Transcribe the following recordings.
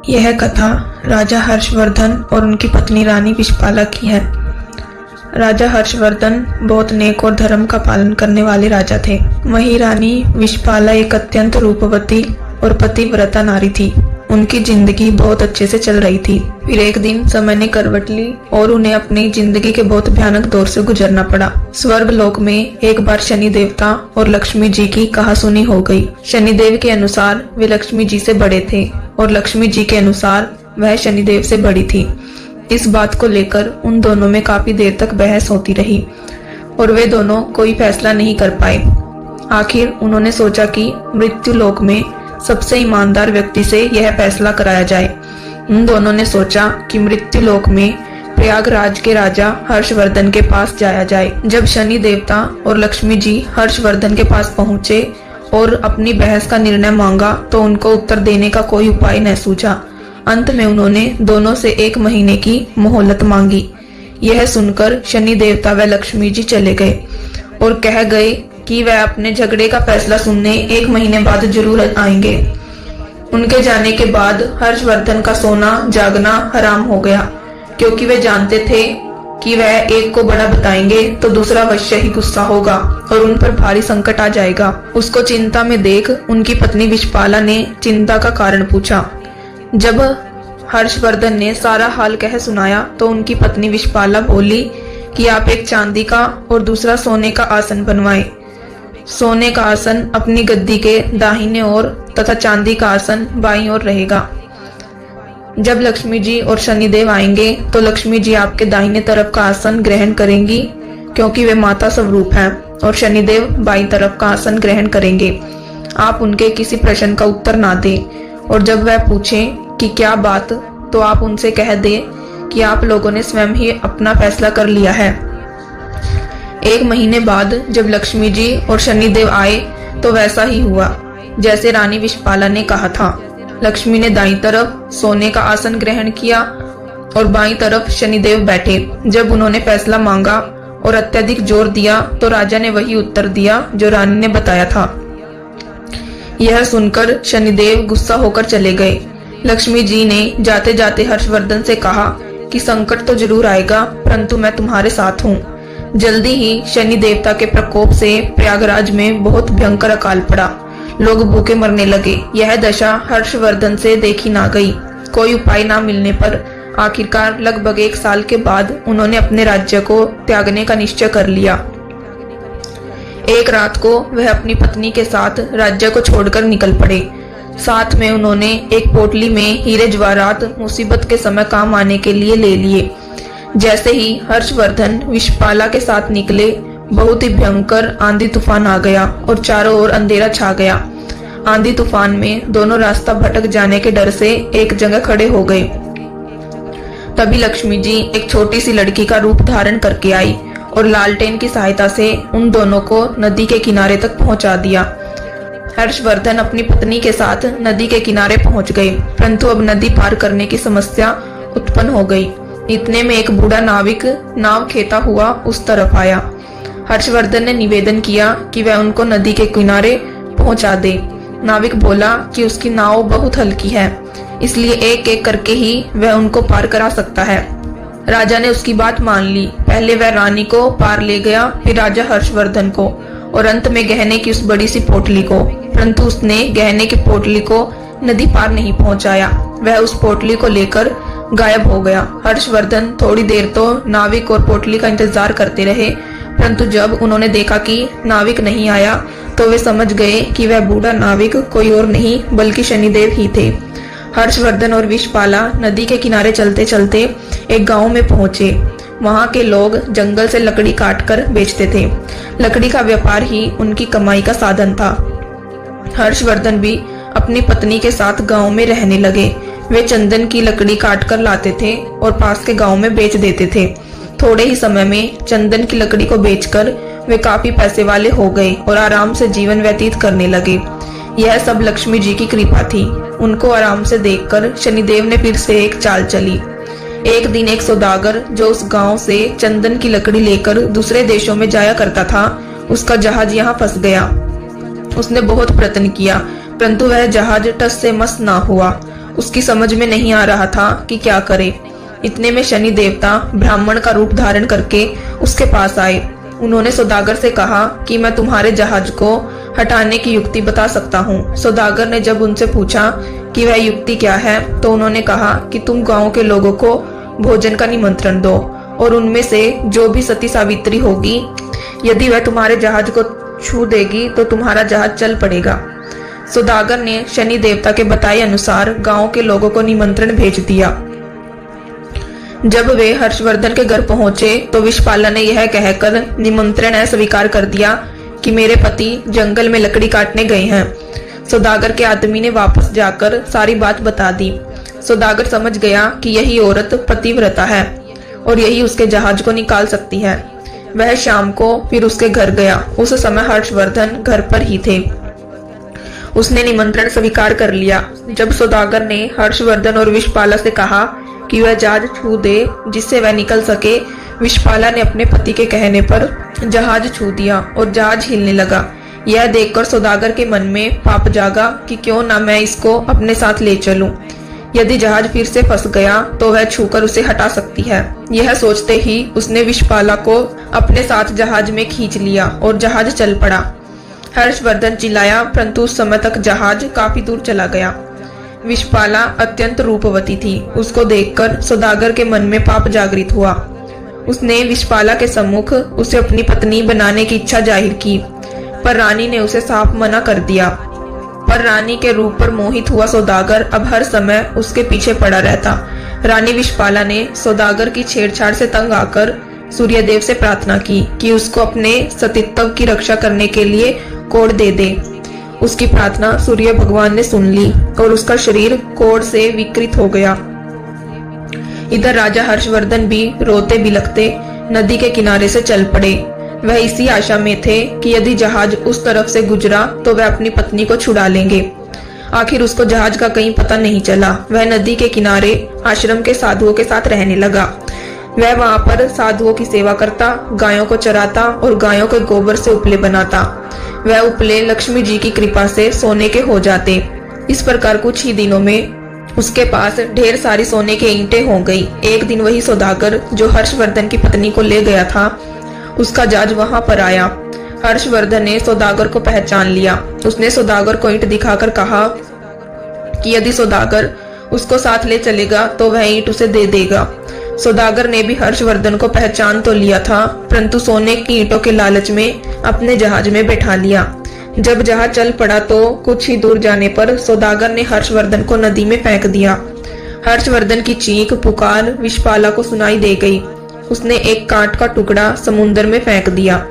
यह कथा राजा हर्षवर्धन और उनकी पत्नी रानी विशपाला की है। राजा हर्षवर्धन बहुत नेक और धर्म का पालन करने वाले राजा थे। वहीं रानी विशपाला एक अत्यंत रूपवती और पतिव्रता नारी थी। उनकी जिंदगी बहुत अच्छे से चल रही थी। फिर एक दिन समय ने करवट ली और उन्हें अपनी जिंदगी के बहुत भयानक दौर से गुजरना पड़ा। स्वर्ग लोक में एक बार शनि देवता और लक्ष्मी जी की कहासुनी हो गई। शनिदेव के अनुसार वे लक्ष्मी जी से बड़े थे और लक्ष्मी जी के अनुसार वह शनिदेव से बड़ी थी। इस बात को लेकर उन दोनों में काफी देर तक बहस होती रही और वे दोनों कोई फैसला नहीं कर पाए। आखिर उन्होंने सोचा कि मृत्यु लोक में सबसे ईमानदार व्यक्ति से यह फैसला कराया जाए। उन दोनों ने सोचा कि मृत्यु लोक में प्रयागराज के राजा हर्षवर्धन के पास जाया जाए। जब शनि देवता और लक्ष्मी जी हर्षवर्धन के पास पहुंचे और अपनी बहस का निर्णय मांगा तो उनको उत्तर देने का कोई उपाय न सूझा। अंत में उन्होंने दोनों से 1 महीने की मोहलत मांगी। यह सुनकर शनि देवता व लक्ष्मी जी चले गए और कह गए कि वह अपने झगड़े का फैसला सुनने 1 महीने बाद जरूर आएंगे। उनके जाने के बाद हर्षवर्धन का सोना जागना हराम हो गया, क्योंकि वे जानते थे कि वह एक को बड़ा बताएंगे तो दूसरा अवश्य ही गुस्सा होगा और उन पर भारी संकट आ जाएगा। उसको चिंता में देख उनकी पत्नी विशपाला ने चिंता का कारण पूछा। जब हर्षवर्धन ने सारा हाल कह सुनाया तो उनकी पत्नी विशपाला बोली कि आप एक चांदी का और दूसरा सोने का आसन बनवाएं। सोने का आसन अपनी गद्दी के दाहिने ओर तथा चांदी का आसन बाईं ओर रहेगा। जब लक्ष्मी जी और शनिदेव आएंगे तो लक्ष्मी जी आपके दाहिने तरफ का आसन ग्रहण करेंगी, क्योंकि वे माता स्वरूप हैं, और शनिदेव बाईं तरफ का आसन ग्रहण करेंगे। आप उनके किसी प्रश्न का उत्तर ना दें और जब वह पूछें कि क्या बात, तो आप उनसे कह दें कि आप लोगों ने स्वयं ही अपना फैसला कर लिया है। 1 महीने बाद जब लक्ष्मी जी और शनिदेव आए तो वैसा ही हुआ जैसे रानी विशपाला ने कहा था। लक्ष्मी ने दाईं तरफ सोने का आसन ग्रहण किया और बाईं तरफ शनिदेव बैठे। जब उन्होंने फैसला मांगा और अत्यधिक जोर दिया तो राजा ने वही उत्तर दिया जो रानी ने बताया था। यह सुनकर शनिदेव गुस्सा होकर चले गए। लक्ष्मी जी ने जाते जाते हर्षवर्धन से कहा कि संकट तो जरूर आएगा, परंतु मैं तुम्हारे साथ हूँ। जल्दी ही शनि देवता के प्रकोप से प्रयागराज में बहुत भयंकर अकाल पड़ा। लोग भूखे मरने लगे। यह दशा हर्षवर्धन से देखी ना गई। कोई उपाय ना मिलने पर आखिरकार लगभग 1 साल के बाद उन्होंने अपने राज्य को त्यागने का निश्चय कर लिया। एक रात को वह अपनी पत्नी के साथ राज्य को छोड़कर निकल पड़े। साथ में उन्होंने एक पोटली में हीरे जवाहरात मुसीबत के समय काम आने के लिए ले लिए। जैसे ही हर्षवर्धन विशपाला के साथ निकले, बहुत ही भयंकर आंधी तूफान आ गया और चारों ओर अंधेरा छा गया। आंधी तूफान में दोनों रास्ता भटक जाने के डर से एक जगह खड़े हो गए। तभी लक्ष्मी जी एक छोटी सी लड़की का रूप धारण करके आई और लालटेन की सहायता से उन दोनों को नदी के किनारे तक पहुंचा दिया। हर्षवर्धन अपनी पत्नी के साथ नदी के किनारे पहुंच गए, परंतु अब नदी पार करने की समस्या उत्पन्न हो गई। इतने में एक बूढ़ा नाविक नाव खेता हुआ उस तरफ आया। हर्षवर्धन ने निवेदन किया कि वह उनको नदी के किनारे पहुंचा दे। नाविक बोला कि उसकी नाव बहुत हल्की है, इसलिए एक एक करके ही वह उनको पार करा सकता है। राजा ने उसकी बात मान ली। पहले वह रानी को पार ले गया, फिर राजा हर्षवर्धन को और अंत में गहने की उस बड़ी सी पोटली को, परंतु उसने गहने की पोटली को नदी पार नहीं पहुंचाया। वह उस पोटली को लेकर गायब हो गया। हर्षवर्धन थोड़ी देर तो नाविक और पोटली का इंतजार करते रहे, परंतु जब उन्होंने देखा कि नाविक नहीं आया तो वे समझ गए कि वह बूढ़ा नाविक कोई और नहीं बल्कि शनिदेव ही थे। हर्षवर्धन और विशपाला नदी के किनारे चलते चलते एक गांव में पहुंचे। वहां के लोग जंगल से लकड़ी काटकर बेचते थे। लकड़ी का व्यापार ही उनकी कमाई का साधन था। हर्षवर्धन भी अपनी पत्नी के साथ गांव में रहने लगे। वे चंदन की लकड़ी काटकर लाते थे और पास के गांव में बेच देते थे। थोड़े ही समय में चंदन की लकड़ी को बेचकर वे काफी पैसे वाले हो गए और आराम से जीवन व्यतीत करने लगे। यह सब लक्ष्मी जी की कृपा थी। उनको आराम से देखकर शनिदेव ने फिर से एक चाल चली। एक दिन एक सौदागर जो उस गांव से चंदन की लकड़ी लेकर दूसरे देशों में जाया करता था, उसका जहाज यहाँ फंस गया। उसने बहुत प्रयत्न किया, परंतु वह जहाज टस से मस ना हुआ। उसकी समझ में नहीं आ रहा था कि क्या करे। इतने में शनि देवता ब्राह्मण का रूप धारण करके उसके पास आए। उन्होंने सौदागर से कहा कि मैं तुम्हारे जहाज को हटाने की युक्ति बता सकता हूँ। सौदागर ने जब उनसे पूछा कि वह युक्ति क्या है, तो उन्होंने कहा कि तुम गांव के लोगों को भोजन का निमंत्रण दो और उनमें से जो भी सती सावित्री होगी, यदि वह तुम्हारे जहाज को छू देगी तो तुम्हारा जहाज चल पड़ेगा। सौदागर ने शनि देवता के बताए अनुसार गांव के लोगों को निमंत्रण भेज दिया। जब वे हर्षवर्धन के घर पहुंचे तो विषपाला ने यह कहकर निमंत्रण अस्वीकार कर दिया कि मेरे पति जंगल में लकड़ी काटने गए हैं। सौदागर के आदमी ने वापस जाकर सारी बात बता दी। सौदागर समझ गया कि यही औरत पतिव्रता है और यही उसके जहाज को निकाल सकती है। वह शाम को फिर उसके घर गया। उस समय हर्षवर्धन घर पर ही थे। उसने निमंत्रण स्वीकार कर लिया। जब सौदागर ने हर्षवर्धन और विषपाला से कहा कि वह जहाज छू दे जिससे वह निकल सके, विषपाला ने अपने पति के कहने पर जहाज छू दिया और जहाज हिलने लगा। यह देखकर सौदागर के मन में पाप जागा कि क्यों ना मैं इसको अपने साथ ले चलूं। यदि जहाज फिर से फंस गया तो वह छूकर उसे हटा सकती है। यह सोचते ही उसने विषपाला को अपने साथ जहाज में खींच लिया और जहाज चल पड़ा। हर्षवर्धन चिल्लाया, परंतु उस समय तक जहाज काफी दूर चला गया। विषपाला अत्यंत रूपवती थी। उसको देखकर सौदागर के मन में पाप जागृत हुआ। उसने विषपाला के सम्मुख उसे अपनी पत्नी बनाने की इच्छा जाहिर की, पर रानी ने उसे साफ मना कर दिया। पर रानी के रूप पर मोहित हुआ सौदागर अब हर समय उसके पीछे पड़ा रहता। रानी विषपाला ने सौदागर की छेड़छाड़ से तंग आकर सूर्यदेव से प्रार्थना की कि उसको अपने सतीत्व की रक्षा करने के लिए कोढ़ दे दे। उसकी प्रार्थना सूर्य भगवान ने सुन ली और उसका शरीर कोढ़ से विकृत हो गया। इधर राजा हर्षवर्धन भी रोते बिलखते नदी के किनारे से चल पड़े। वह इसी आशा में थे कि यदि जहाज उस तरफ से गुजरा तो वह अपनी पत्नी को छुड़ा लेंगे। आखिर उसको जहाज का कहीं पता नहीं चला। वह नदी के किनारे आश्रम के साधुओं के साथ रहने लगा। वह वहां पर साधुओं की सेवा करता, गायों को चराता और गायों के गोबर से उपले बनाता। वह उपले लक्ष्मी जी की कृपा से सोने के हो जाते। इस प्रकार कुछ ही दिनों में उसके पास ढेर सारी सोने के ईंटें हो गई। एक दिन वही सौदागर जो हर्षवर्धन की पत्नी को ले गया था, उसका जहाज वहां पर आया। हर्षवर्धन ने सौदागर को पहचान लिया। उसने सौदागर को ईंट दिखाकर कहा कि यदि सौदागर उसको साथ ले चलेगा तो वह ईंट उसे दे देगा। सौदागर ने भी हर्षवर्धन को पहचान तो लिया था, परंतु सोने की ईंटों के लालच में अपने जहाज में बैठा लिया। जब जहाज चल पड़ा तो कुछ ही दूर जाने पर सौदागर ने हर्षवर्धन को नदी में फेंक दिया। हर्षवर्धन की चीख पुकार विषपाला को सुनाई दे गई। उसने एक कांट का टुकड़ा समुद्र में फेंक दिया।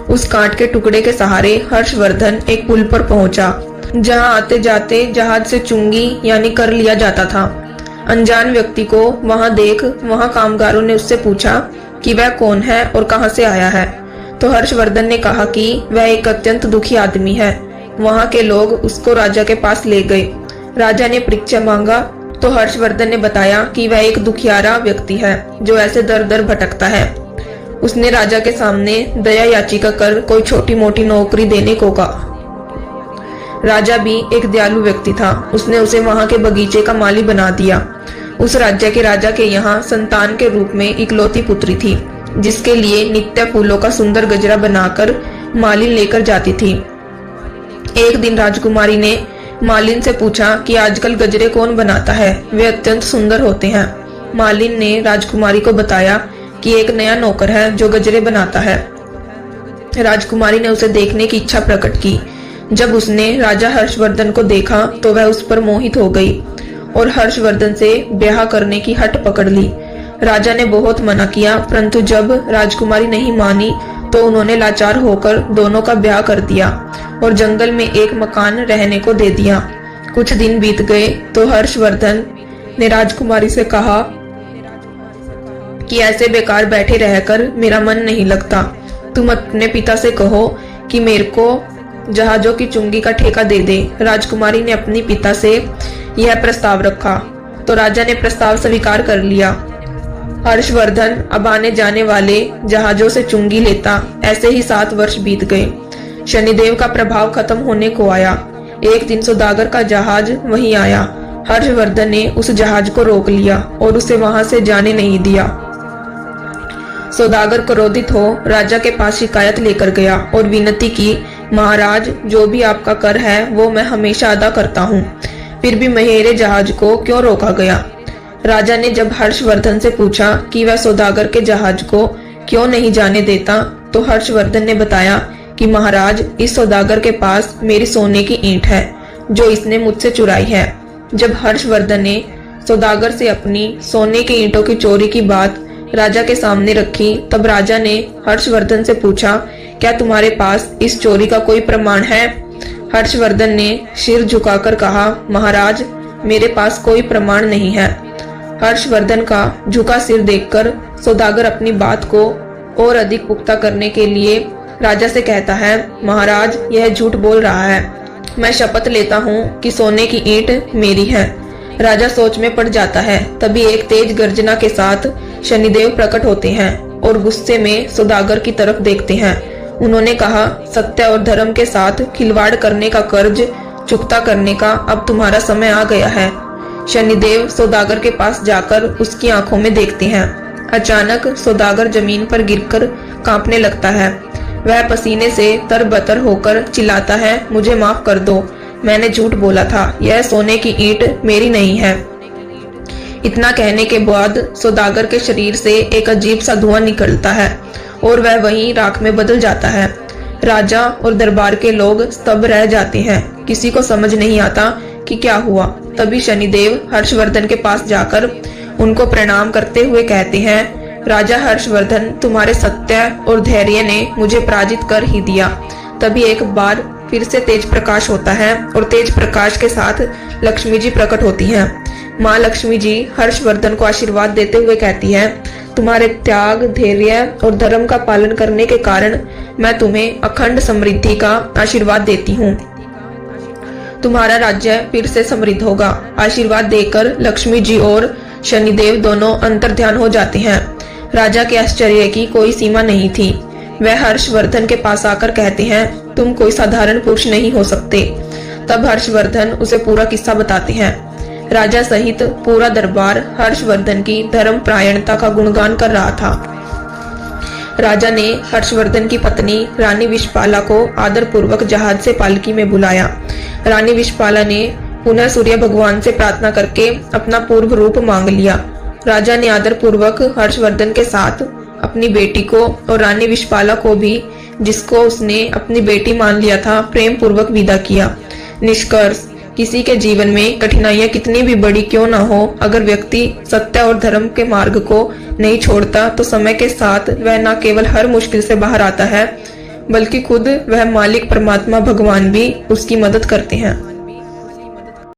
उस कांट के टुकड़े के सहारे हर्षवर्धन एक पुल पर पहुंचा, जहां आते जाते जहाज से चुंगी यानी कर लिया जाता था। अनजान व्यक्ति को वहां देख वहां कामगारों ने उससे पूछा कि वह कौन है और कहां से आया है। तो हर्षवर्धन ने कहा कि वह एक अत्यंत दुखी आदमी है। वहां के लोग उसको राजा के पास ले गए। राजा ने परीक्षा मांगा तो हर्षवर्धन ने बताया कि वह एक दुखियारा व्यक्ति है जो ऐसे दर दर भटकता है। उसने राजा के सामने दया याचिका कर कोई छोटी मोटी नौकरी देने को कहा। राजा भी एक दयालु व्यक्ति था। उसने उसे वहां के बगीचे का माली बना दिया। उस राज्य के राजा के यहाँ संतान के रूप में इकलौती पुत्री थी, जिसके लिए नित्य फूलों का सुंदर गजरा बनाकर मालिन लेकर जाती थी। एक दिन राजकुमारी ने मालिन से पूछा कि आजकल गजरे कौन बनाता है, वे अत्यंत सुंदर होते हैं। मालिन ने राजकुमारी को बताया कि एक नया नौकर है जो गजरे बनाता है। राजकुमारी ने उसे देखने की इच्छा प्रकट की। जब उसने राजा हर्षवर्धन को देखा तो वह उस पर मोहित हो गई और हर्षवर्धन से ब्याह करने की हट पकड़ ली। राजा ने बहुत मना किया, परंतु जब राजकुमारी नहीं मानी तो उन्होंने लाचार होकर दोनों का ब्याह कर दिया और जंगल में एक मकान रहने को दे दिया। कुछ दिन बीत गए तो हर्षवर्धन ने राजकुमारी से कहा कि ऐसे बेकार बैठे रहकर मेरा मन नहीं लगता। तुम अपने पिता से कहो कि मेरे को जहाजों की चुंगी का ठेका दे दे। राजकुमारी ने अपने पिता से यह प्रस्ताव रखा तो राजा ने प्रस्ताव स्वीकार कर लिया। हर्षवर्धन अब आने जाने वाले जहाजों से चुंगी लेता। ऐसे ही 7 वर्ष बीत गए। शनिदेव का प्रभाव खत्म होने को आया। एक दिन सौदागर का जहाज वहीं आया। हर्षवर्धन ने उस जहाज को रोक लिया और उसे वहां से जाने नहीं दिया। सौदागर क्रोधित हो राजा के पास शिकायत लेकर गया और विनती की, महाराज, जो भी आपका कर है वो मैं हमेशा अदा करता हूँ, फिर भी मेरे जहाज को क्यों रोका गया। राजा ने जब हर्षवर्धन से पूछा कि वह सौदागर के जहाज को क्यों नहीं जाने देता, तो हर्षवर्धन ने बताया कि महाराज, इस सौदागर के पास मेरी सोने की ईंट है जो इसने मुझसे चुराई है। जब हर्षवर्धन ने सौदागर से अपनी सोने की ईंटों की चोरी की बात राजा के सामने रखी, तब राजा ने हर्षवर्धन से पूछा, क्या तुम्हारे पास इस चोरी का कोई प्रमाण है। हर्षवर्धन ने सिर झुकाकर कहा, महाराज, मेरे पास कोई प्रमाण नहीं है। हर्षवर्धन का झुका सिर देखकर सौदागर अपनी बात को और अधिक पुख्ता करने के लिए राजा से कहता है, महाराज, यह झूठ बोल रहा है, मैं शपथ लेता हूँ कि सोने की ईंट मेरी है। राजा सोच में पड़ जाता है। तभी एक तेज गर्जना के साथ शनिदेव प्रकट होते हैं और गुस्से में सौदागर की तरफ देखते हैं। उन्होंने कहा, सत्य और धर्म के साथ खिलवाड़ करने का कर्ज चुकता करने का अब तुम्हारा समय आ गया है। शनिदेव सौदागर के पास जाकर उसकी आंखों में देखते हैं। अचानक सौदागर जमीन पर गिरकर कांपने लगता है। वह पसीने से तरबतर होकर चिल्लाता है, मुझे माफ कर दो, मैंने झूठ बोला था, यह सोने की ईंट मेरी नहीं है। इतना कहने के बाद सौदागर के शरीर से एक अजीब सा धुआं निकलता है और वह वहीं राख में बदल जाता है। राजा और दरबार के लोग स्तब्ध रह जाते हैं। किसी को समझ नहीं आता कि क्या हुआ। तभी शनिदेव हर्षवर्धन के पास जाकर उनको प्रणाम करते हुए कहते हैं, राजा हर्षवर्धन, तुम्हारे सत्य और धैर्य ने मुझे पराजित कर ही दिया। तभी एक बार फिर से तेज प्रकाश होता है और तेज प्रकाश के साथ लक्ष्मी जी प्रकट होती हैं। माँ लक्ष्मी जी हर्षवर्धन को आशीर्वाद देते हुए कहती है, तुम्हारे त्याग, धैर्य और धर्म का पालन करने के कारण मैं तुम्हें अखंड समृद्धि का आशीर्वाद देती हूँ। तुम्हारा राज्य फिर से समृद्ध होगा। आशीर्वाद देकर लक्ष्मी जी और शनिदेव दोनों अंतर्ध्यान हो जाते हैं। राजा के आश्चर्य की कोई सीमा नहीं थी। वह हर्षवर्धन के पास आकर कहते हैं, तुम कोई साधारण पुरुष नहीं हो सकते। तब हर्षवर्धन उसे पूरा किस्सा बताते हैं। राजा सहित पूरा दरबार हर्षवर्धन की धर्म परायणता का गुणगान कर रहा था। राजा ने हर्षवर्धन की पत्नी रानी विषपाला को आदर पूर्वक जहाज से पालकी में बुलाया। रानी विषपाला ने पुनः सूर्य भगवान से प्रार्थना करके अपना पूर्व रूप मांग लिया। राजा ने आदर पूर्वक हर्षवर्धन के साथ अपनी बेटी को और रानी विषपाला को भी, जिसको उसने अपनी बेटी मान लिया था, प्रेम पूर्वक विदा किया। निष्कर्ष, किसी के जीवन में कठिनाइयां कितनी भी बड़ी क्यों ना हो, अगर व्यक्ति सत्य और धर्म के मार्ग को नहीं छोड़ता तो समय के साथ वह न केवल हर मुश्किल से बाहर आता है, बल्कि खुद वह मालिक परमात्मा भगवान भी उसकी मदद करते हैं।